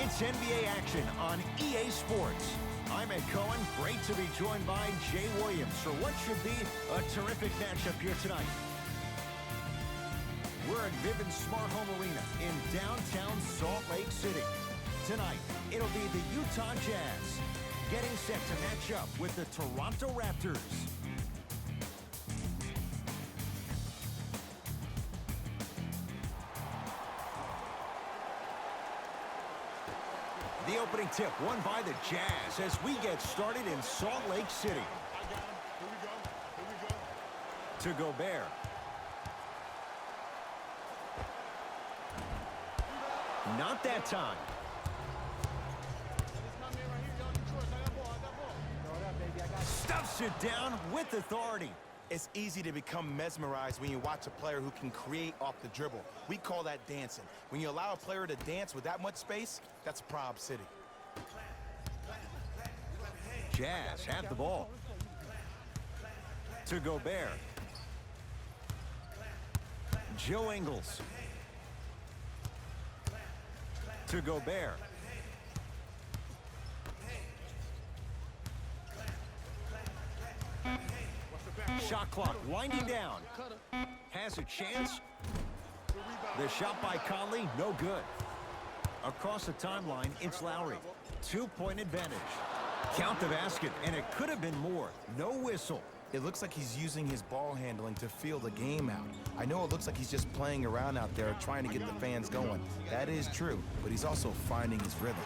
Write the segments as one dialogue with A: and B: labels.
A: It's NBA action on EA Sports. I'm Ed Cohen. Great to be joined by Jay Williams for what should be a terrific matchup here tonight. We're at Vivint Smart Home Arena in downtown Salt Lake City. Tonight, it'll be the Utah Jazz getting set to match up with the Toronto Raptors. The opening tip won by the Jazz as we get started in Salt Lake City.
B: I got him. Here we go. Here we go.
A: To Gobert. Not that time. Stuffs it down with authority.
C: It's easy to become mesmerized when you watch a player who can create off the dribble. We call that dancing. When you allow a player to dance with that much space, that's Prob City.
A: Jazz have the ball. To Gobert. Joe Ingles. To Gobert. Shot clock winding down. Has a chance. The shot by Conley, no good. Across the timeline, it's Lowry. 2-point advantage. Count the basket, and it could have been more. No whistle.
C: It looks like he's using his ball handling to feel the game out. I know it looks like he's just playing around out there trying to get the fans going. That is true, but he's also finding his rhythm.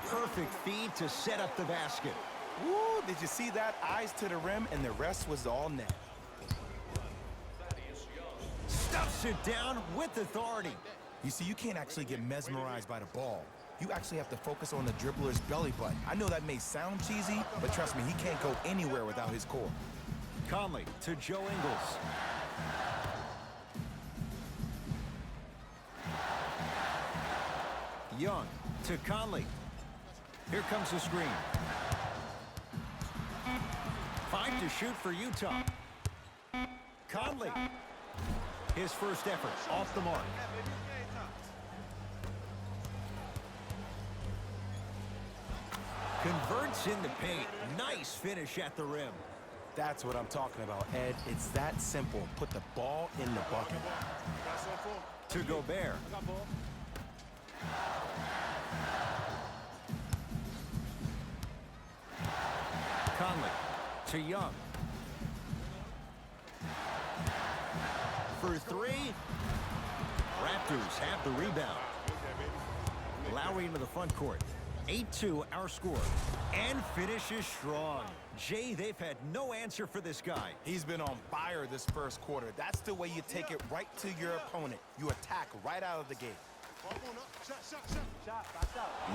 A: Perfect feed to set up the basket.
C: Woo, did you see that? Eyes to the rim, and the rest was all net.
A: Stuffs it down with authority.
C: You see, you can't actually get mesmerized by the ball. You actually have to focus on the dribbler's belly button. I know that may sound cheesy, but trust me, he can't go anywhere without his core.
A: Conley to Joe Ingles. Young to Conley. Here comes the screen. 5 to shoot for Utah. Conley. His first effort off the mark. Converts in the paint. Nice finish at the rim.
C: That's what I'm talking about, Ed. It's that simple. Put the ball in the bucket.
A: To Gobert. Conley to Young. For three. Raptors have the rebound. Lowry into the front court. 8-2 our score. And finishes strong. Jay, they've had no answer for this guy.
C: He's been on fire this first quarter. That's the way you take it right to your opponent. You attack right out of the gate.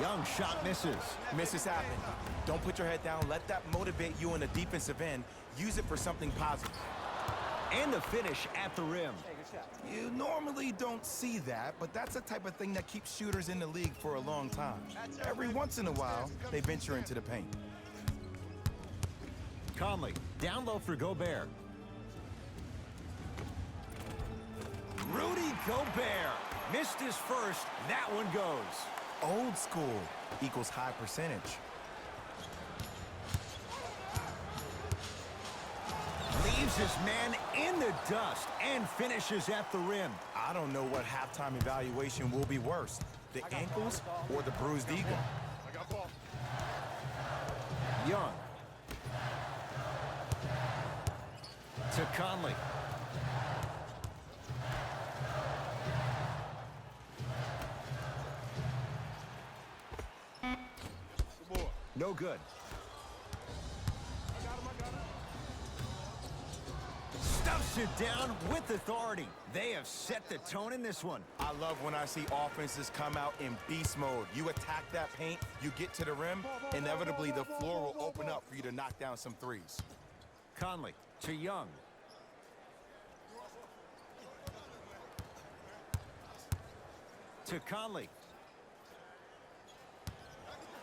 A: Young shot misses.
C: Misses happen. Don't put your head down. Let that motivate you in the defensive end. Use it for something positive.
A: And the finish at the rim.
C: You normally don't see that, but that's the type of thing that keeps shooters in the league for a long time. Every once in a while, they venture into the paint.
A: Conley, down low for Gobert. Rudy Gobert missed his first. That one goes.
C: Old school equals high percentage.
A: Leaves his man in the dust and finishes at the rim.
C: I don't know what halftime evaluation will be worse, the ankles or the bruised ego.
A: Young. To Conley. No good. Stuffs it down with authority. They have set the tone in this one.
C: I love when I see offenses come out in beast mode. You attack that paint, you get to the rim, inevitably the floor will open up for you to knock down some threes.
A: Conley to Young. To Conley.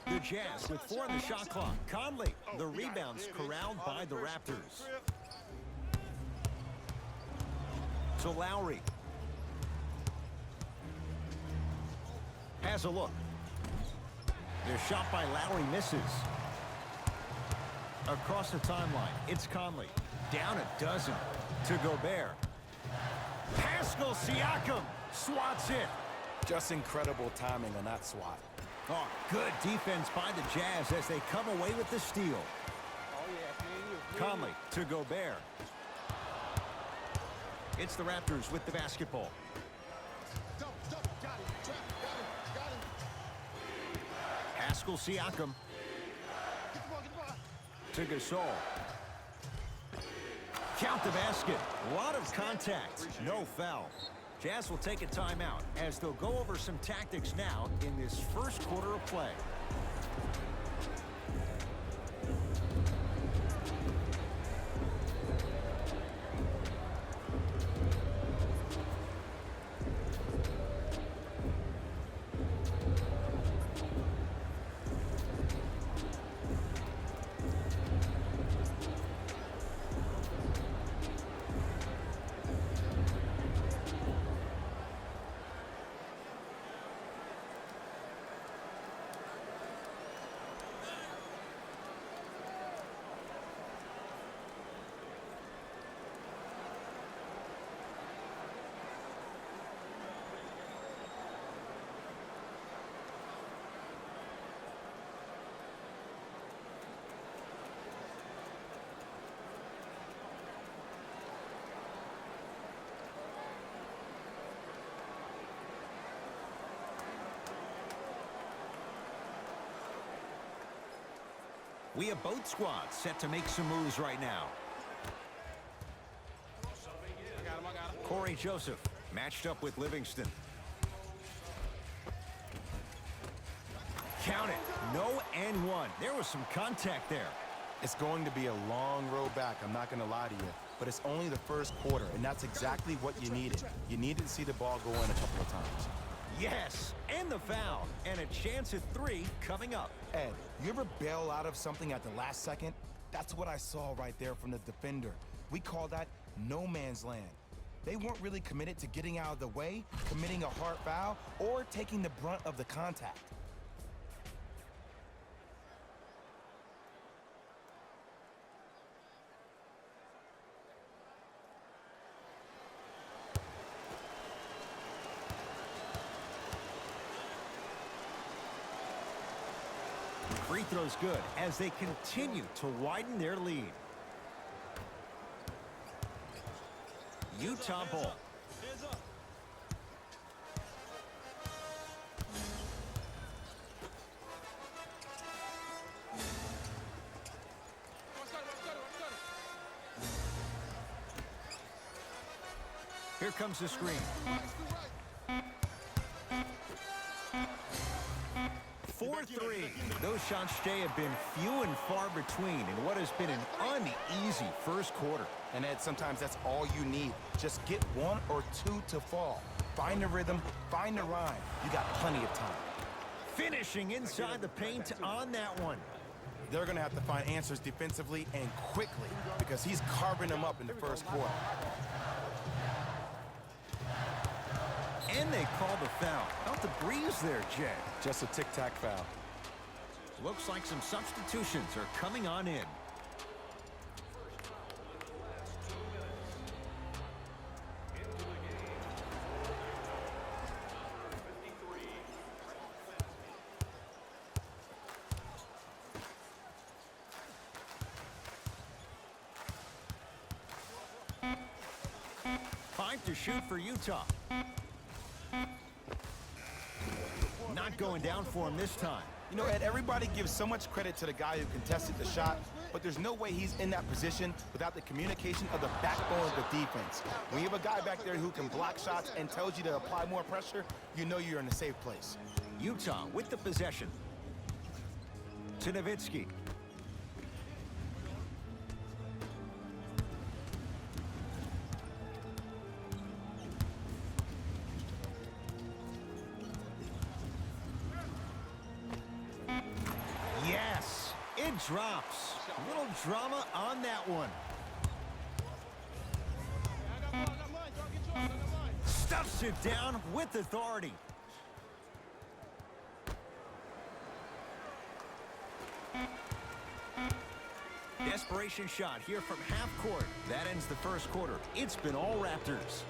A: The Jazz with 4 on the shot clock. Conley, the rebounds corralled by the Raptors. To Lowry. Has a look. The shot by Lowry misses. Across the timeline, it's Conley. Down a dozen to Gobert. Pascal Siakam swats it.
C: Just incredible timing on that swat.
A: Oh, good defense by the Jazz as they come away with the steal. Conley to Gobert. It's the Raptors with the basketball. Pascal Siakam to Gasol. Count the basket. A lot of contact. No foul. Jazz will take a timeout as they'll go over some tactics now in this first quarter of play. We have both squads set to make some moves right now. Corey Joseph matched up with Livingston. Count it. No and one. There was some contact there.
C: It's going to be a long road back, I'm not going to lie to you. But it's only the first quarter, and that's exactly what you needed. You needed to see the ball go in a couple of times.
A: Yes, and the foul. And a chance at three coming up.
C: Ed, you ever bail out of something at the last second? That's what I saw right there from the defender. We call that no man's land. They weren't really committed to getting out of the way, committing a hard foul, or taking the brunt of the contact.
A: Free throw's good as they continue to widen their lead. Utah ball. Here comes the screen. 4-3. Those shots today have been few and far between in what has been an uneasy first quarter.
C: And Ed, sometimes that's all you need. Just get one or two to fall. Find the rhythm, find the rhyme. You got plenty of time.
A: Finishing inside the paint on that one.
C: They're going to have to find answers defensively and quickly because he's carving them up in the first quarter.
A: And they call the foul. Out the breeze there, Jay.
C: Just a tic-tac foul.
A: Looks like some substitutions are coming on in. Five to shoot for Utah. Not going down for him this time.
C: You know, Ed, everybody gives so much credit to the guy who contested the shot, but there's no way he's in that position without the communication of the backbone of the defense. When you have a guy back there who can block shots and tells you to apply more pressure, you know you're in a safe place.
A: Utah with the possession. To Nowitzki. Yes, it drops. A little drama on that one. Stuffs it down with authority. Desperation shot here from half court. That ends the first quarter. It's been all Raptors.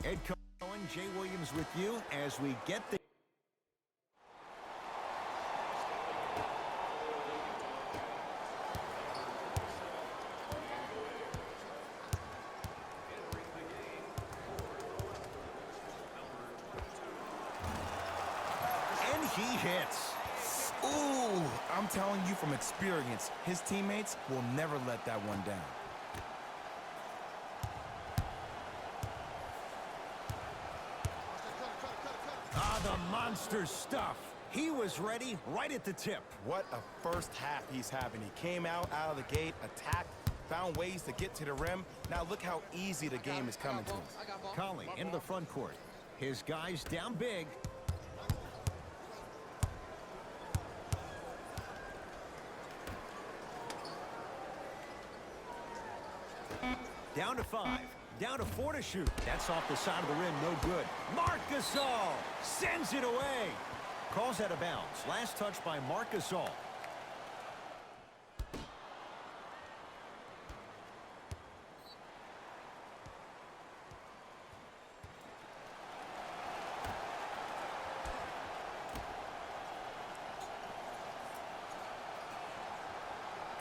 A: Ed Cohen, Jay Williams with you as we get the... And he hits.
C: Ooh, I'm telling you from experience, his teammates will never let that one down.
A: Ah, the monster stuff. He was ready right at the tip.
C: What a first half he's having. He came out of the gate, attacked, found ways to get to the rim. Now look how easy the game is coming to him.
A: Conley into the front court. His guys down big. Down to 5. Down to 4 to shoot. That's off the side of the rim, no good. Marc Gasol sends it away. Calls out of bounds. Last touch by Marc Gasol.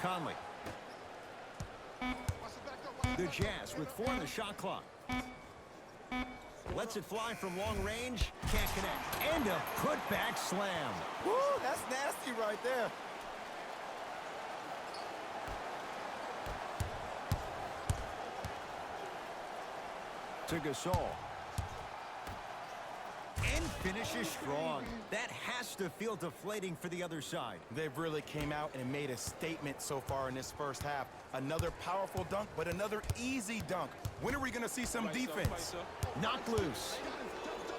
A: Conley. The Jazz with 4 on the shot clock. Lets it fly from long range. Can't connect. And a putback slam.
C: Woo, that's nasty right there.
A: To Gasol. And finishes strong. That has to feel deflating for the other side.
C: They've really came out and made a statement so far in this first half. Another powerful dunk, but another easy dunk. When are we going to see some defense?
A: Knocked loose.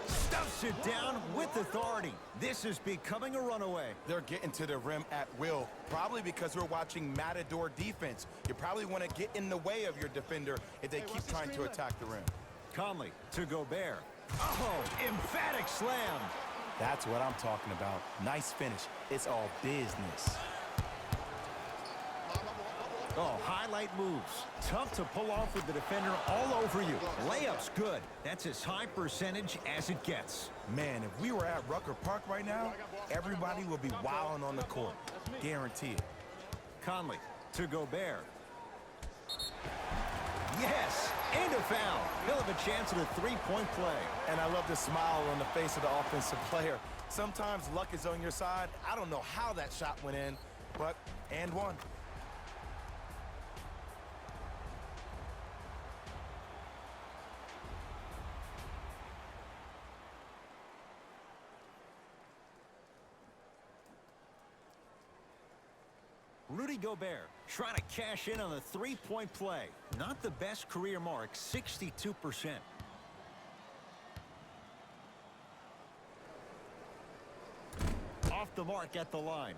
A: Stuffs it down with authority. This is becoming a runaway.
C: They're getting to the rim at will, probably because we're watching Matador defense. You probably want to get in the way of your defender if they keep trying to attack the rim.
A: Conley to Gobert. Oh, emphatic slam.
C: That's what I'm talking about. Nice finish. It's all business.
A: Oh, highlight moves. Tough to pull off with the defender all over you. Layup's good. That's as high percentage as it gets.
C: Man, if we were at Rucker Park right now, everybody would be wilding on the court. Guarantee it.
A: Conley to Gobert. Yes, and a foul. He'll have a chance at a three-point play.
C: And I love the smile on the face of the offensive player. Sometimes luck is on your side. I don't know how that shot went in, but and one.
A: Rudy Gobert trying to cash in on the three-point play. Not the best career mark, 62%. Off the mark at the line.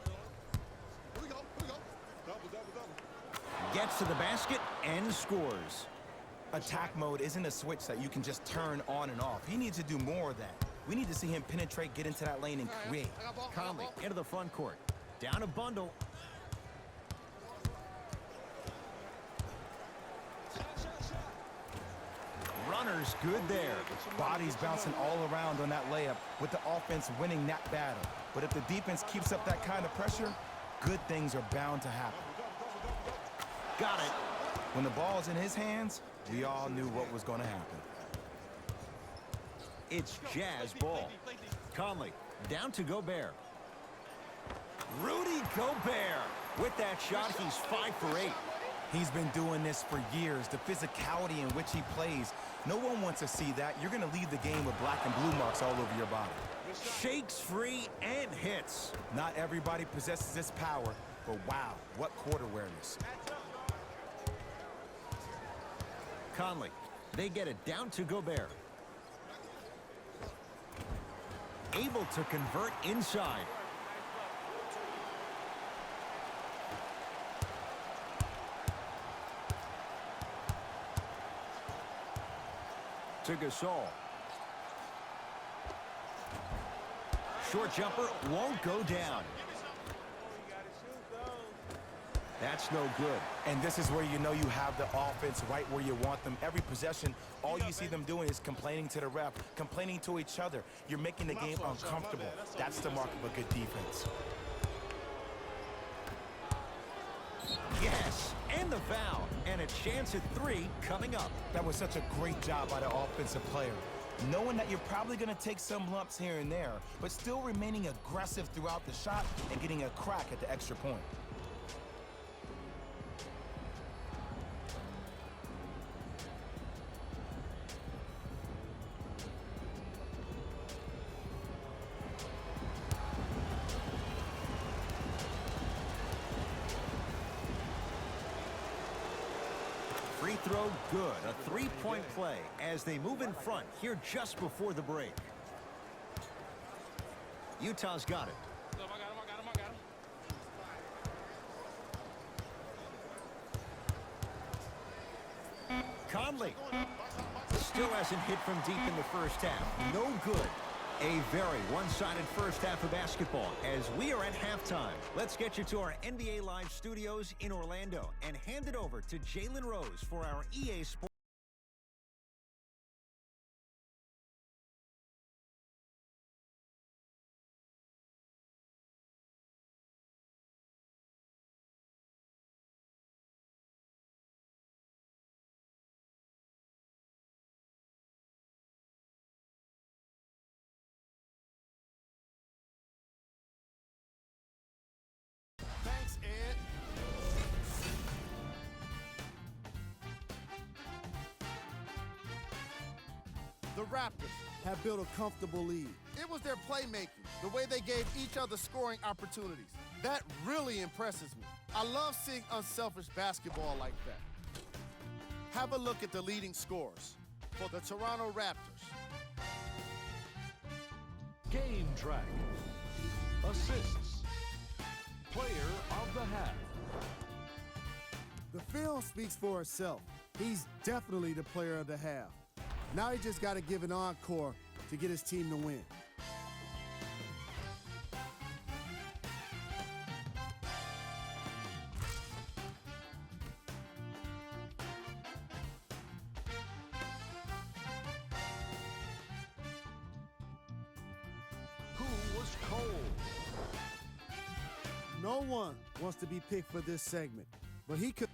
B: Here we go. Double.
A: Gets to the basket and scores.
C: Attack mode isn't a switch that you can just turn on and off. He needs to do more of that. We need to see him penetrate, get into that lane, and create.
A: Conley into the front court. Down a bundle. Runner's good there.
C: Bodies bouncing all around on that layup with the offense winning that battle. But if the defense keeps up that kind of pressure, good things are bound to happen.
A: Got it.
C: When the ball's in his hands, we all knew what was going to happen.
A: It's Jazz ball. Conley down to Gobert. Rudy Gobert. With that shot, he's 5 for 8.
C: He's been doing this for years. The physicality in which he plays. No one wants to see that. You're going to leave the game with black and blue marks all over your body.
A: Shakes free and hits.
C: Not everybody possesses this power, but wow, what court awareness.
A: Conley, they get it down to Gobert. Able to convert inside. To Gasol. Short jumper won't go down. That's no good.
C: And this is where you know you have the offense right where you want them. Every possession, all you see them doing is complaining to the ref, complaining to each other. You're making the game uncomfortable. That's the mark of a good defense.
A: Yes, and the foul. And a chance at 3 coming up.
C: That was such a great job by the offensive player. Knowing that you're probably going to take some lumps here and there, but still remaining aggressive throughout the shot and getting a crack at the extra point.
A: Free throw good. A 3-point play as they move in front here just before the break. Utah's got it. Conley still hasn't hit from deep in the first half. No good. A very one-sided first half of basketball as we are at halftime. Let's get you to our NBA Live studios in Orlando and hand it over to Jalen Rose for our EA Sports.
B: Thanks, Ed. The Raptors have built a comfortable lead. It was their playmaking, the way they gave each other scoring opportunities. That really impresses me. I love seeing unselfish basketball like that. Have a look at the leading scorers for the Toronto Raptors.
D: Game track. Assists. Player of the half.
E: The film speaks for itself. He's definitely the player of the half. Now he just got to give an encore to get his team to win.
D: Who was cold?
E: No one wants to be picked for this segment, but he could.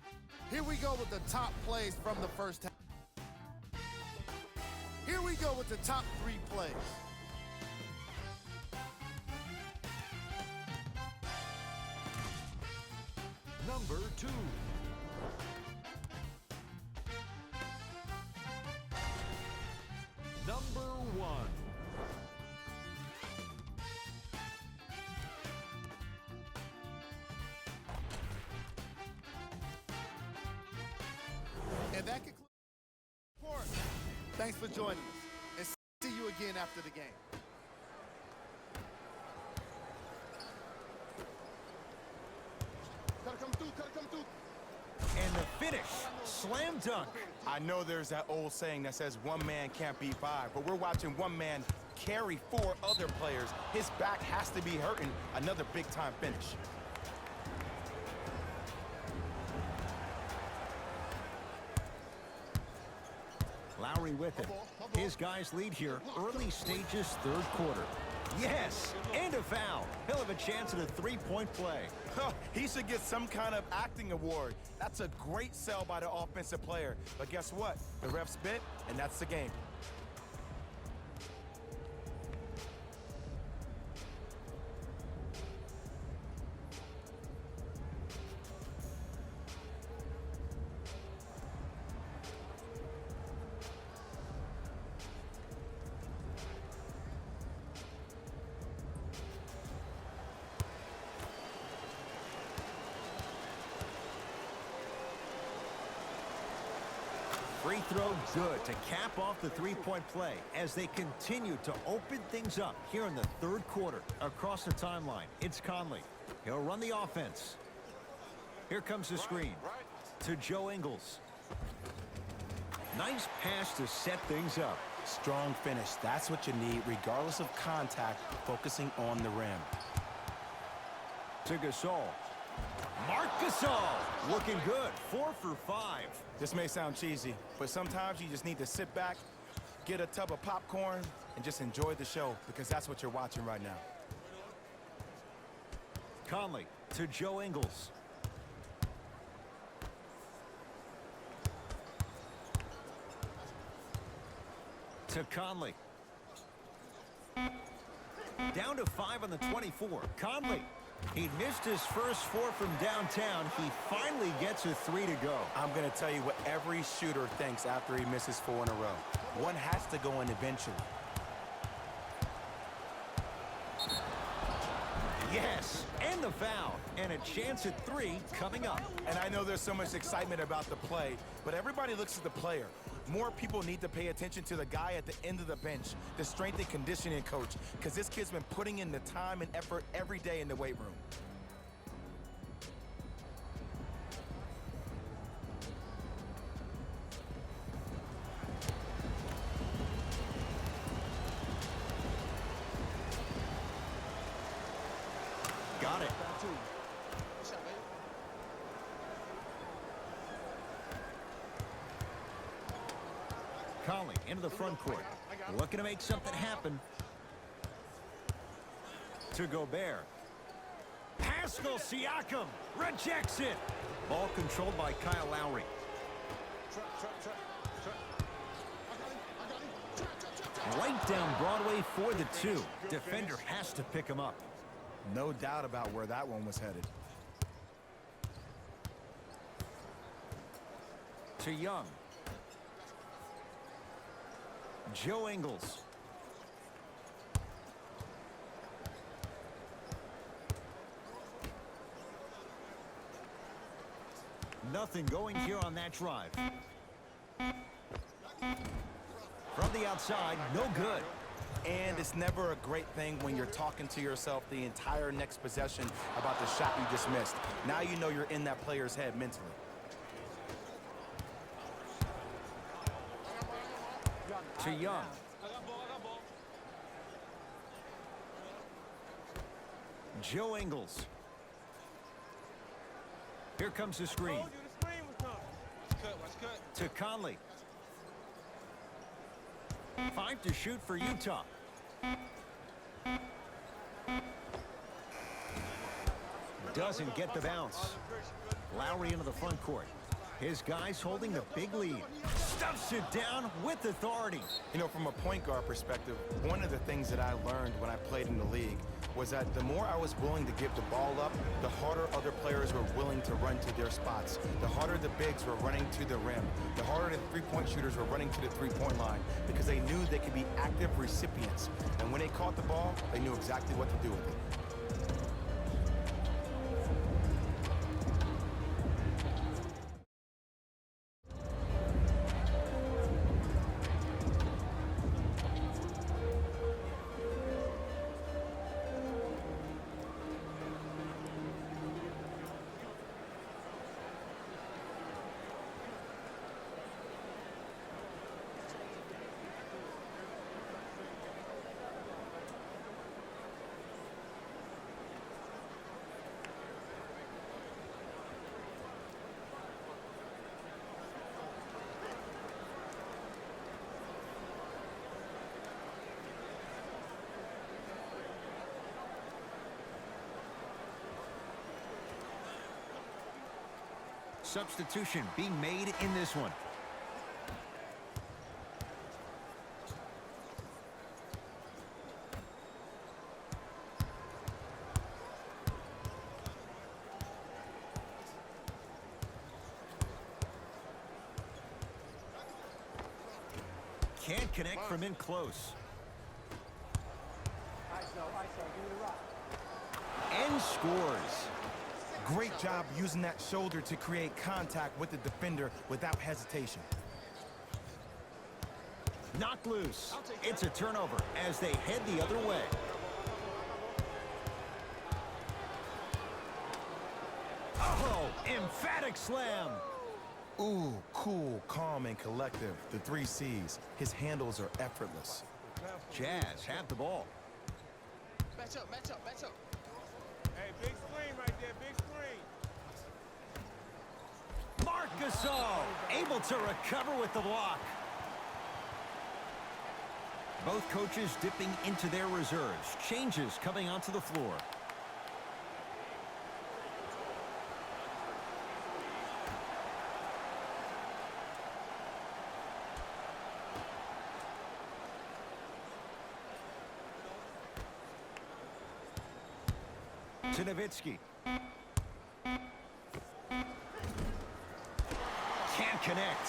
B: Here we go with the top plays from the first half. Here we go with the top 3 plays.
D: Number 2. Number 1.
B: And that concludes the report. Thanks for joining us, and see you again after the game. Gotta come through.
A: And the finish. Slam dunk.
C: I know there's that old saying that says one man can't beat 5, but we're watching one man carry 4 other players. His back has to be hurting. Another big-time finish.
A: Lowry with it. His guys lead here, early stages, third quarter. Yes, and a foul. He'll have a chance at a 3-point play.
C: He should get some kind of acting award. That's a great sell by the offensive player. But guess what? The refs bit, and that's the game.
A: throw good to cap off the three-point play as they continue to open things up here in the third quarter. Across the timeline, it's Conley. He'll run the offense. Here comes the screen to Joe Ingles. Nice pass to set things up.
C: Strong finish. That's what you need, regardless of contact, focusing on the rim.
A: To Gasol. Marc Gasol looking good. 4 for 5.
C: This may sound cheesy, but sometimes you just need to sit back, get a tub of popcorn, and just enjoy the show, because that's what you're watching right now.
A: Conley to Joe Ingles. To Conley. Down to 5 on the 24. Conley. He missed his first 4 from downtown. He finally gets a 3 to go.
C: I'm going to tell you what every shooter thinks after he misses 4 in a row. One has to go in eventually.
A: Yes, and the foul. And a chance at 3 coming up.
C: And I know there's so much excitement about the play, but everybody looks at the player. More people need to pay attention to the guy at the end of the bench, the strength and conditioning coach, because this kid's been putting in the time and effort every day in the weight room.
A: Got it. Conley into the front court. Looking to make something happen. To Gobert. Pascal Siakam rejects it. Ball controlled by Kyle Lowry. Right down Broadway for the 2. Defender has to pick him up.
C: No doubt about where that one was headed.
A: To Young. Joe Ingles. Nothing going here on that drive. From the outside, no good.
C: And it's never a great thing when you're talking to yourself the entire next possession about the shot you just missed. Now you know you're in that player's head mentally.
A: To Young. Joe Ingles. Here comes the screen. To Conley. 5 to shoot for Utah. Doesn't get the bounce. Lowry into the front court. His guys holding the big lead. Stuffs it down with authority.
C: You know, from a point guard perspective, one of the things that I learned when I played in the league was that the more I was willing to give the ball up, the harder other players were willing to run to their spots. The harder the bigs were running to the rim. The harder the three-point shooters were running to the three-point line, because they knew they could be active recipients. And when they caught the ball, they knew exactly what to do with it.
A: Substitution being made in this one. Can't connect from in close. And scores.
C: Great job using that shoulder to create contact with the defender without hesitation.
A: Knocked loose. It's a turnover as they head the other way. Oh, emphatic slam.
C: Ooh, cool, calm, and collective. The 3 C's. His handles are effortless.
A: Jazz have the ball.
F: Match up, match up, match up.
G: Hey, big screen right there, big screen.
A: Marc Gasol able to recover with the block. Both coaches dipping into their reserves. Changes coming onto the floor. To Nowitzki. Can't connect.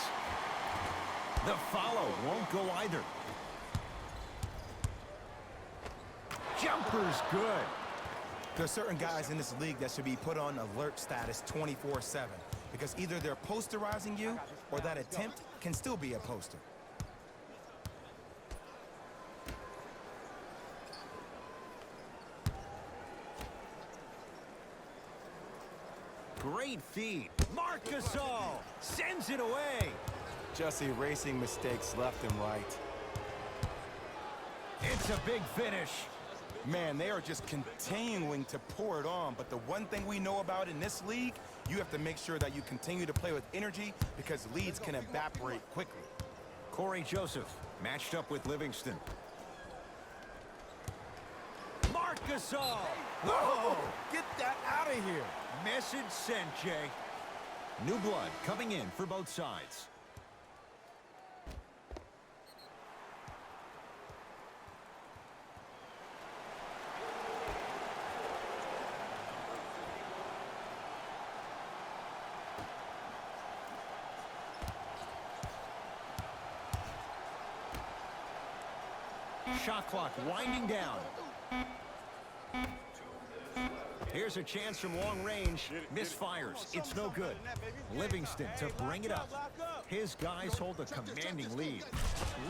A: The follow won't go either. Jumper's good.
C: There are certain guys in this league that should be put on alert status 24/7 because either they're posterizing you or that attempt can still be a poster.
A: Great feed. Marc Gasol sends it away.
C: Just erasing mistakes left and right.
A: It's a big finish.
C: Man, they are just continuing to pour it on. But the one thing we know about in this league, you have to make sure that you continue to play with energy because leads can evaporate quickly.
A: Corey Joseph matched up with Livingston. Marc Gasol.
C: Whoa! Get that out of here!
A: Message sent, Jay. New blood coming in for both sides. Shot clock winding down. Here's a chance from long range. Misfires. It's no good. Livingston to bring it up. His guys hold a commanding lead.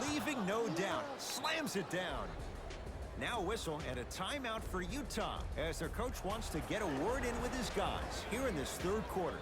A: Leaving no doubt. Slams it down. Now whistle and a timeout for Utah as their coach wants to get a word in with his guys here in this third quarter.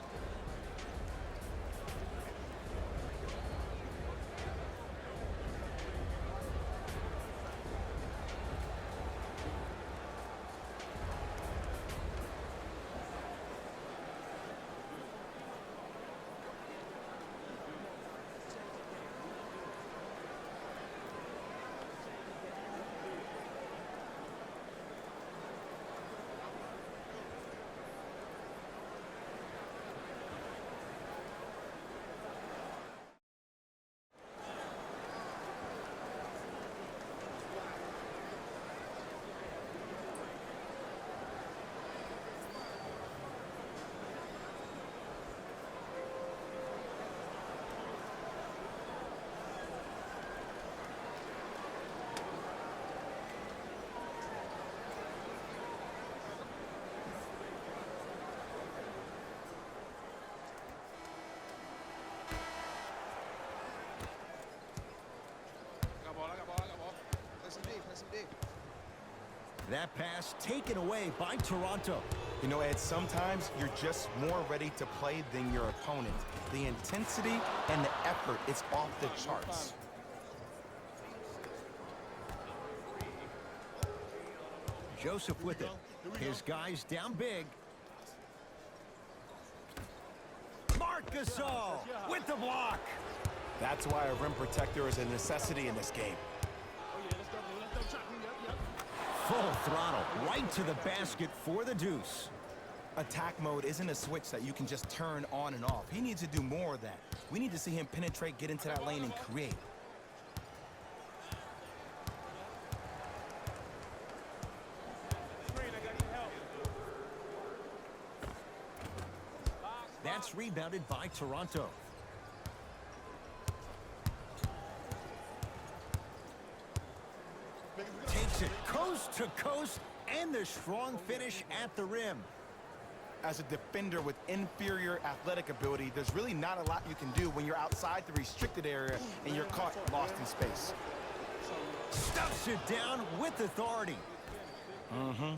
A: That pass taken away by Toronto.
C: You know, Ed, sometimes you're just more ready to play than your opponent. The intensity and the effort is off the charts.
A: Joseph with it. His guys down big. Marc Gasol with the block.
C: That's why a rim protector is a necessity in this game.
A: Full throttle right to the basket for the deuce.
C: Attack mode isn't a switch that you can just turn on and off. He needs to do more of that. We need to see him penetrate, get into that lane, and create.
A: That's rebounded by Toronto. Takes it coast to coast and the strong finish at the rim.
C: As a defender with inferior athletic ability, there's really not a lot you can do when you're outside the restricted area and you're caught lost in space.
A: Stuffs it down with authority.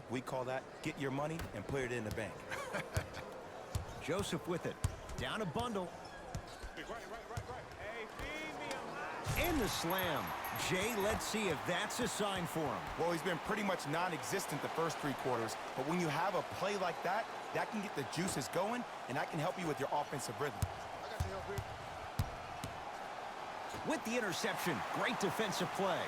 C: We call that get your money and put it in the bank.
A: Joseph with it. Down a bundle.
G: Right. Hey, feed me, I'm hot.
A: In the slam. Jay, let's see if that's a sign for him.
C: Well, he's been pretty much non-existent the first 3 quarters, but when you have a play like that, that can get the juices going, and that can help you with your offensive rhythm.
B: I got your help here.
A: With the interception, great defensive play.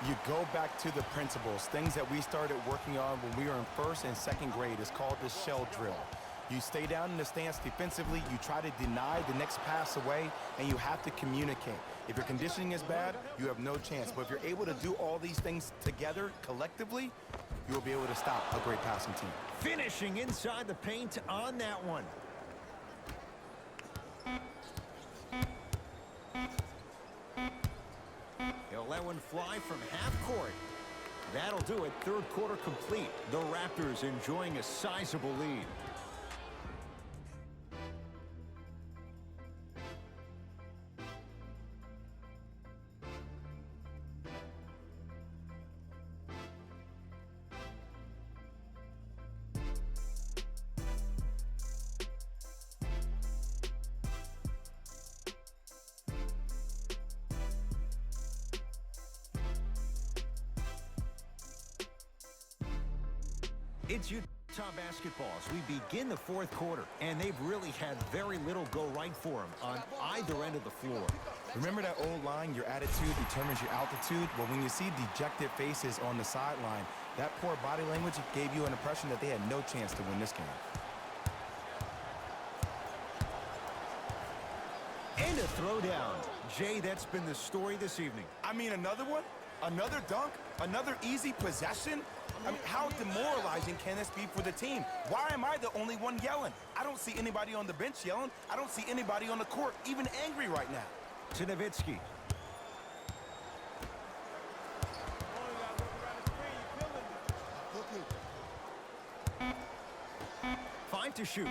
C: You go back to the principles, things that we started working on when we were in 1st and 2nd grade. It's called the shell drill. You stay down in the stance defensively, you try to deny the next pass away, and you have to communicate. If your conditioning is bad, you have no chance. But if you're able to do all these things together, collectively, you will be able to stop a great passing team.
A: Finishing inside the paint on that one. He'll let one fly from half court. That'll do it. 3rd quarter complete. The Raptors enjoying a sizable lead. It's Utah basketball as we begin the 4th quarter, and they've really had very little go right for them on either end of the floor.
C: Remember that old line, your attitude determines your altitude? Well, when you see dejected faces on the sideline, that poor body language gave you an impression that they had no chance to win this game.
A: And a throwdown. Jay, that's been the story this evening.
C: I mean, another one? Another dunk? Another easy possession? I mean, how demoralizing can this be for the team? Why am I the only one yelling? I don't see anybody on the bench yelling. I don't see anybody on the court even angry right now.
A: To Nowitzki.
G: Only got to look around the screen. You're killing me.
A: 5 to shoot.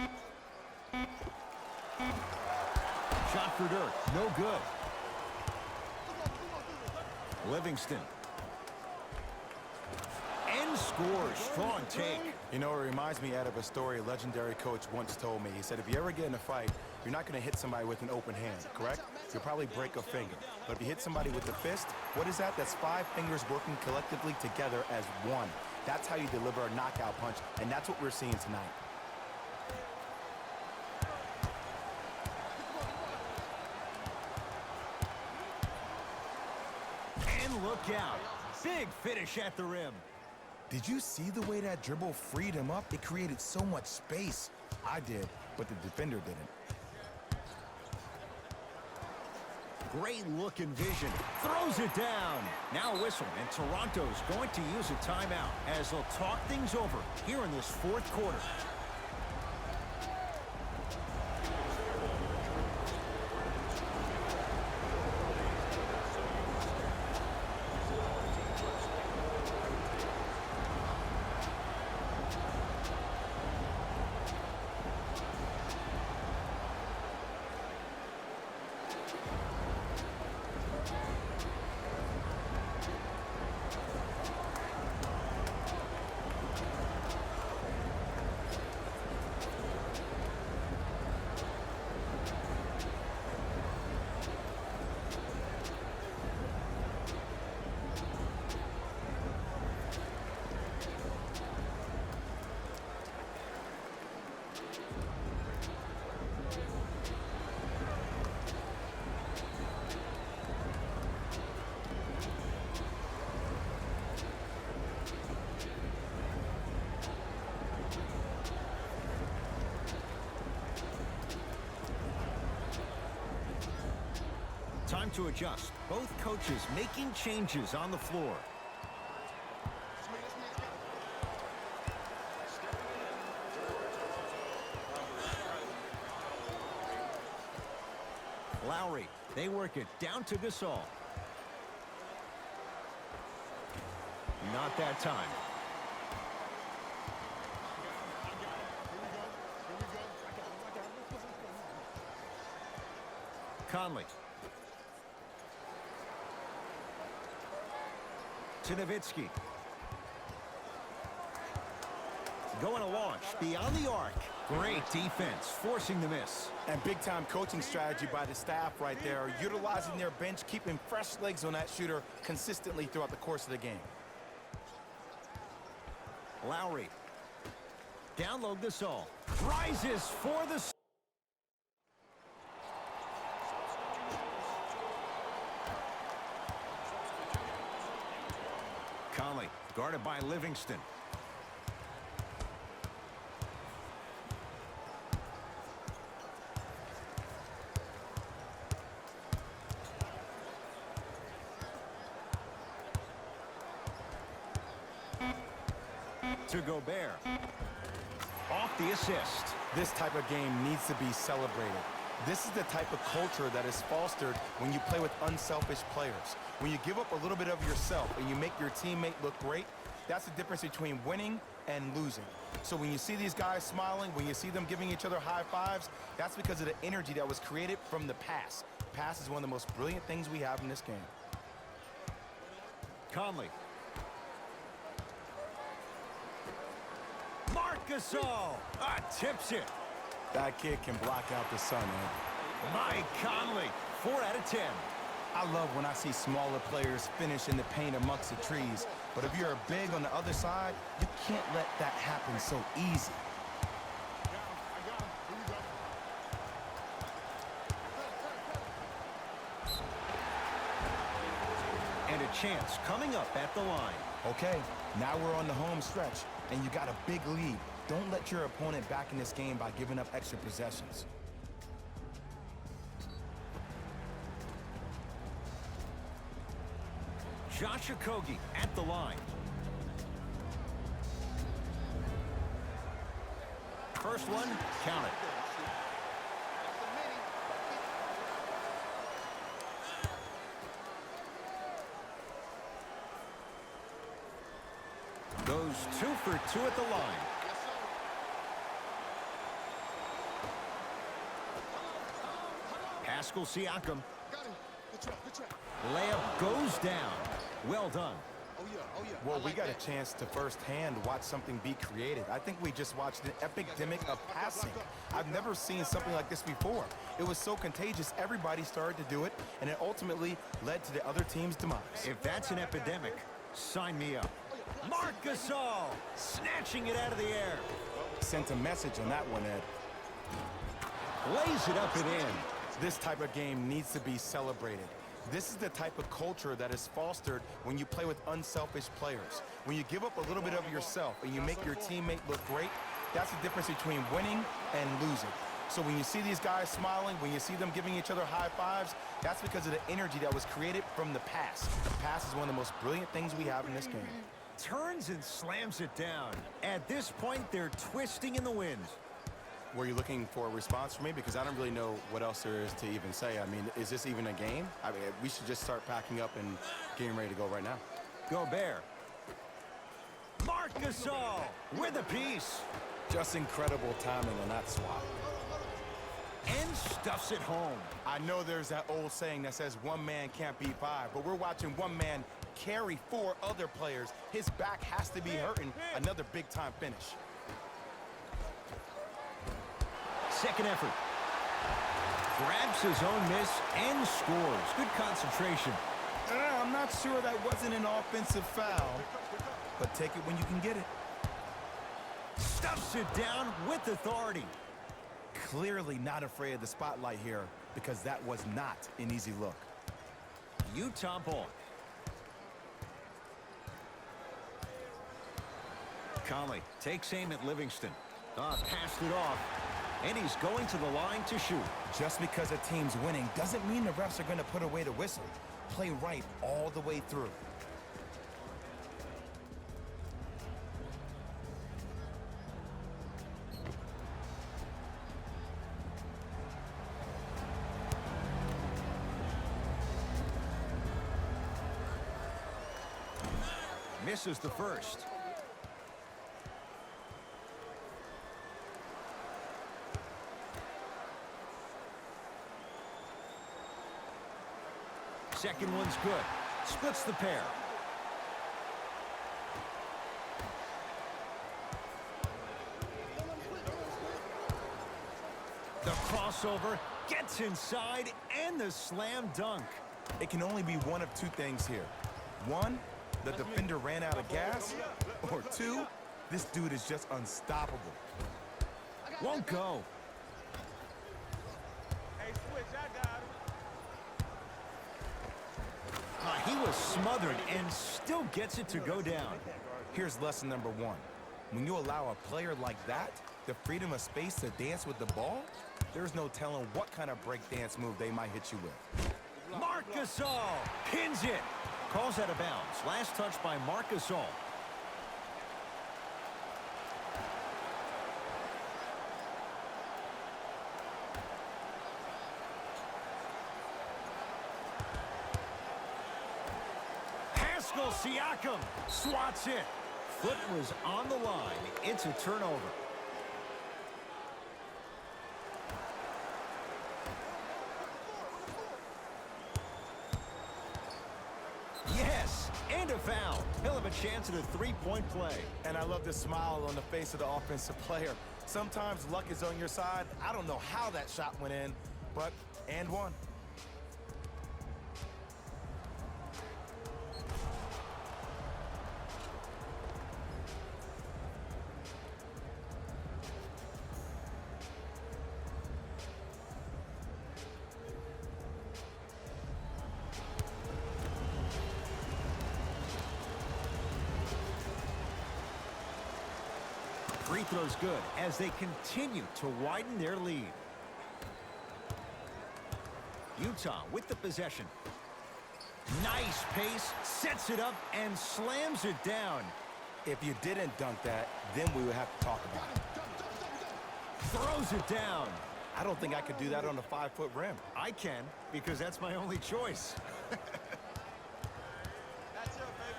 A: Shot for dirt. No good. Livingston. And scores. Strong take.
C: You know, it reminds me, Ed, of a story a legendary coach once told me. He said, if you ever get in a fight, you're not going to hit somebody with an open hand, correct? You'll probably break a finger. But if you hit somebody with a fist, what is that? That's 5 fingers working collectively together as one. That's how you deliver a knockout punch, and that's what we're seeing tonight.
A: And look out. Big finish at the rim.
C: Did you see the way that dribble freed him up? It created so much space. I did, but the defender didn't.
A: Great look and vision. Throws it down. Now a whistle, and Toronto's going to use a timeout as they'll talk things over here in this 4th quarter. Time to adjust. Both coaches making changes on the floor. Lowry, they work it down to Gasol. Not that time. Conley. To Nowitzki. Going to launch beyond the arc. Great defense, forcing the miss.
C: And big-time coaching strategy by the staff right there, utilizing their bench, keeping fresh legs on that shooter consistently throughout the course of the game.
A: Lowry. Download Gasol. Rises for the... Conley, guarded by Livingston. To Gobert. Off the assist.
C: This type of game needs to be celebrated. This is the type of culture that is fostered when you play with unselfish players. When you give up a little bit of yourself and you make your teammate look great, that's the difference between winning and losing. So when you see these guys smiling, when you see them giving each other high fives, that's because of the energy that was created from the pass. Pass is one of the most brilliant things we have in this game.
A: Conley. Gasol tips it.
C: That kid can block out the sun, man.
A: Mike Conley, 4 out of 10.
C: I love when I see smaller players finish in the paint amongst the trees. But if you're big on the other side, you can't let that happen so easy.
A: And a chance coming up at the line.
C: Okay, now we're on the home stretch, and you got a big lead. Don't let your opponent back in this game by giving up extra possessions.
A: Josh Okogie at the line. First one, count it. Goes 2 for 2 at the line. Pascal Siakam. Layup goes down. Well done.
C: Well, we got a chance to firsthand watch something be created. I think we just watched an epidemic of passing. I've never seen something like this before. It was so contagious, everybody started to do it, and it ultimately led to the other team's demise.
A: If that's an epidemic, sign me up. Marc Gasol snatching it out of the air.
C: Sent a message on that one, Ed.
A: Lays it up and in.
C: This type of game needs to be celebrated. This is the type of culture that is fostered when you play with unselfish players. When you give up a little bit of yourself and you make your teammate look great, that's the difference between winning and losing. So when you see these guys smiling, when you see them giving each other high fives, that's because of the energy that was created from the pass. The pass is one of the most brilliant things we have in this game.
A: Turns and slams it down. At this point, they're twisting in the wind.
C: Were you looking for a response from me? Because I don't really know what else there is to even say. I mean, is this even a game? I mean, we should just start packing up and getting ready to go right now.
A: Gobert. Marc Gasol with a piece.
C: Just incredible timing on that swat.
A: And stuffs it home.
C: I know there's that old saying that says one man can't beat 5, but we're watching one man carry 4 other players. His back has to be hurting. Another big-time finish.
A: Second effort. Grabs his own miss and scores. Good concentration.
C: I'm not sure that wasn't an offensive foul, but take it when you can get it.
A: Stuffs it down with authority.
C: Clearly not afraid of the spotlight here because that was not an easy look.
A: Utah ball. Conley takes aim at Livingston. Passed it off. And he's going to the line to shoot.
C: Just because a team's winning doesn't mean the refs are going to put away the whistle. Play right all the way through.
A: Misses the first. Second one's good. Splits the pair. The crossover gets inside and the slam dunk.
C: It can only be one of two things here. One, the defender ran out of gas. Or two, this dude is just unstoppable.
A: Won't go.
G: Hey, switch, I got him.
A: He was smothered and still gets it to go down.
C: Here's lesson number one. When you allow a player like that the freedom of space to dance with the ball, there's no telling what kind of breakdance move they might hit you with.
A: Marc Gasol pins it. Calls out of bounds. Last touch by Marc Gasol. Siakam swats it. Foot was on the line. It's a turnover. Yes, and a foul. He'll have a chance at a three-point play.
C: And I love the smile on the face of the offensive player. Sometimes luck is on your side. I don't know how that shot went in, but and one.
A: Free throw's good as they continue to widen their lead. Utah with the possession. Nice pace, sets it up, and slams it down.
C: If you didn't dunk that, then we would have to talk about it.
A: Throws it down.
C: I don't think I could do that on a 5-foot rim.
A: I can, because that's my only choice.
G: That's your baby.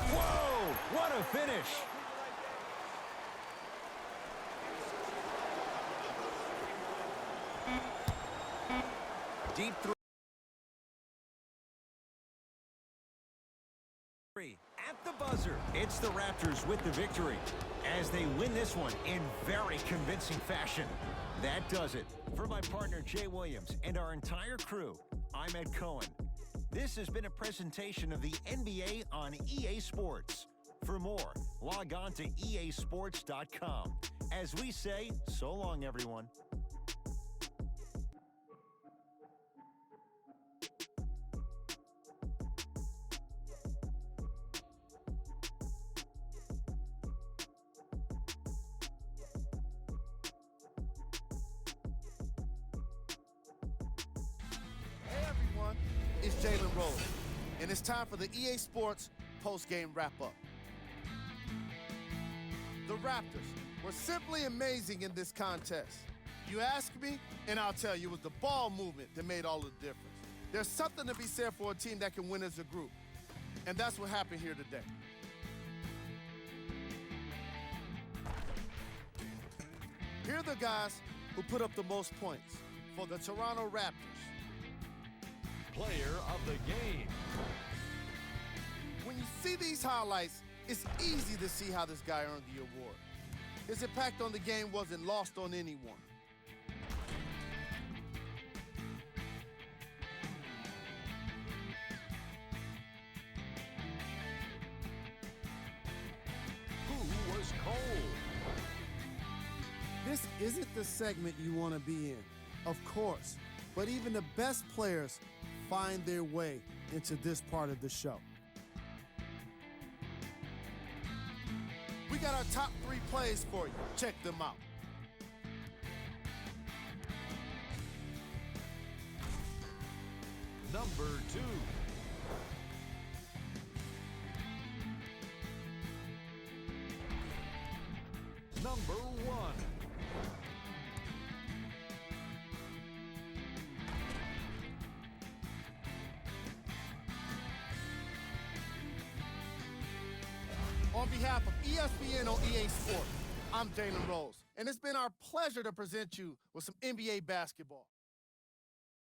A: Whoa, what a finish. Deep three at the buzzer. It's the Raptors with the victory as they win this one in very convincing fashion. That does it. For my partner Jay Williams and our entire crew, I'm Ed Cohen. This has been a presentation of the NBA on EA Sports. For more, log on to easports.com. As we say, so long, everyone.
B: It's Jalen Rose, and it's time for the EA Sports post-game wrap-up. The Raptors were simply amazing in this contest. You ask me, and I'll tell you, it was the ball movement that made all the difference. There's something to be said for a team that can win as a group, and that's what happened here today. Here are the guys who put up the most points for the Toronto Raptors.
D: Player of the game.
B: When you see these highlights, it's easy to see how this guy earned the award. His impact on the game wasn't lost on anyone.
D: Who was cold?
E: This isn't the segment you want to be in, of course, but even the best players find their way into this part of the show.
B: We got our top 3 plays for you. Check them out.
D: Number 2. Number 1.
B: On behalf of ESPN on EA Sports, I'm Jalen Rose, and it's been our pleasure to present you with some NBA basketball.